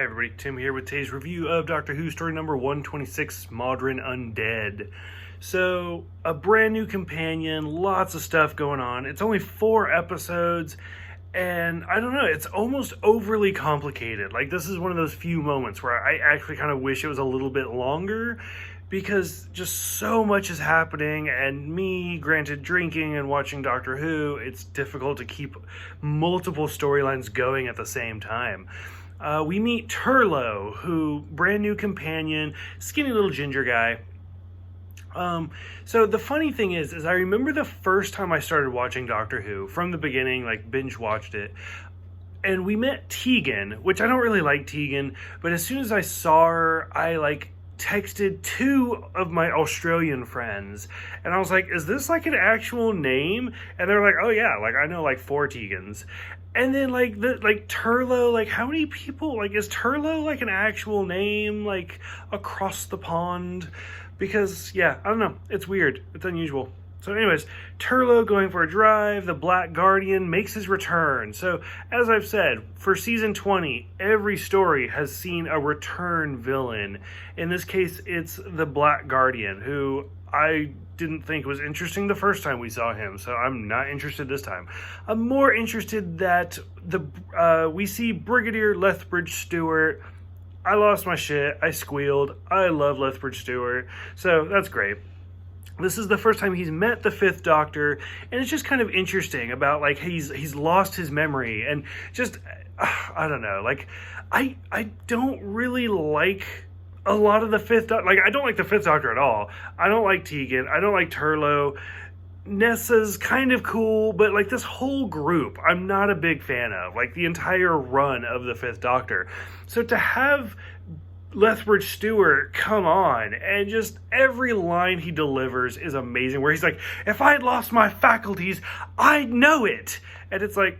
Hey everybody, Tim here with today's review of Doctor Who story number 126, Mawdryn Undead. So, a brand new companion, lots of stuff going on. It's only 4 episodes, and I don't know, it's almost overly complicated. Like, this is one of those few moments where I actually kind of wish it was a little bit longer, because just so much is happening, and me, granted, drinking and watching Doctor Who, it's difficult to keep multiple storylines going at the same time. We meet Turlo, who, brand new companion, skinny little ginger guy. So the funny thing is I remember the first time I started watching Doctor Who, from the beginning, like binge watched it, and we met Tegan, which I don't really like Tegan, but as soon as I saw her, I texted 2 of my Australian friends, and I was like, is this like an actual name? And they're like, oh yeah, like I know like 4 Tegans. And then Turlo, how many people, is Turlo like an actual name, across the pond? Because, yeah, I don't know, it's weird, it's unusual. So anyways, Turlo going for a drive, the Black Guardian makes his return. So, as I've said, for season 20, every story has seen a return villain. In this case, it's the Black Guardian, who I didn't think was interesting the first time we saw him, so I'm not interested this time. I'm more interested that we see Brigadier Lethbridge Stewart. I lost my shit, I squealed, I love Lethbridge Stewart, so that's great. This is the first time he's met the 5th Doctor, and it's just kind of interesting about, he's lost his memory, and just, I don't know, I don't really like a lot of the 5th Doctor. I don't like the 5th Doctor at all. I don't like Tegan, I don't like Turlo. Nessa's kind of cool, but this whole group, I'm not a big fan of, the entire run of the 5th Doctor. So to have Lethbridge Stewart come on, and just every line he delivers is amazing, where he's like, if I had lost my faculties, I'd know it. And it's like,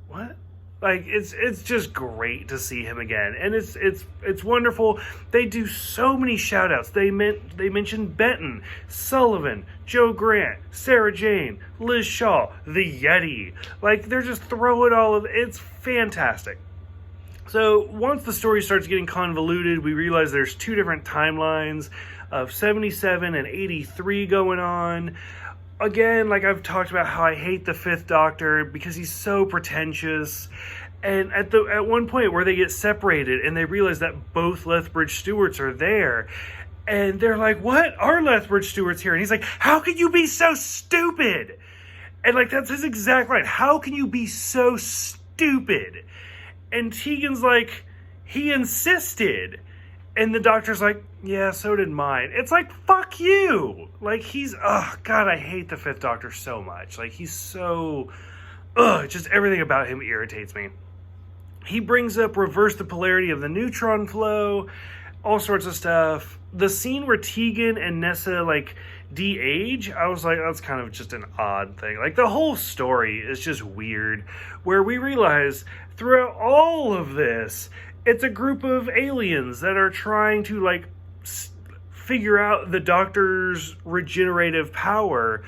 what? It's just great to see him again, and it's wonderful. They do so many shout outs. They mention Benton, Sullivan, Joe Grant, Sarah Jane, Liz Shaw, the Yeti. They're just throwing all of it's fantastic. So once the story starts getting convoluted, we realize there's 2 different timelines of 77 and 83 going on. Again, I've talked about how I hate the 5th Doctor because he's so pretentious. And at one point where they get separated and they realize that both Lethbridge Stewarts are there, and they're like, what? Are Lethbridge Stewarts here? And he's like, how can you be so stupid? And that's his exact line. How can you be so stupid? And Tegan's like, he insisted. And the Doctor's like, yeah, so did mine. It's like, fuck you. He's, oh, God, I hate the 5th Doctor so much. He's so, just everything about him irritates me. He brings up reverse the polarity of the neutron flow, all sorts of stuff. The scene where Tegan and Nessa, de-age, I was like, that's kind of just an odd thing. The whole story is just weird, where we realize throughout all of this, it's a group of aliens that are trying to, figure out the Doctor's regenerative power.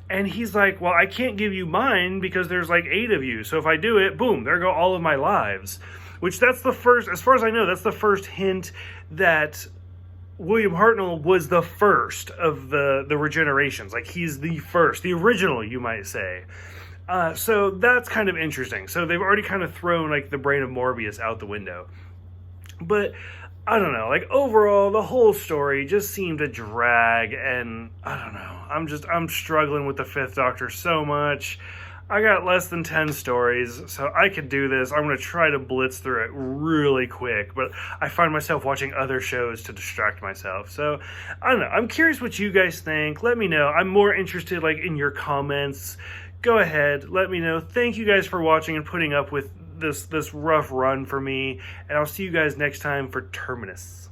And he's like, well, I can't give you mine because there's 8 of you. So if I do it, boom, there go all of my lives. Which that's the first, as far as I know, that's the first hint that William Hartnell was the first of the regenerations. He's the first, the original, you might say. So that's kind of interesting. So they've already kind of thrown the brain of Morbius out the window. But I don't know, overall, the whole story just seemed to drag, and I don't know, I'm struggling with the 5th Doctor so much. I got less than 10 stories, so I could do this. I'm going to try to blitz through it really quick, but I find myself watching other shows to distract myself. So, I don't know, I'm curious what you guys think. Let me know. I'm more interested, in your comments. Go ahead, let me know. Thank you guys for watching and putting up with this rough run for me, and I'll see you guys next time for Terminus.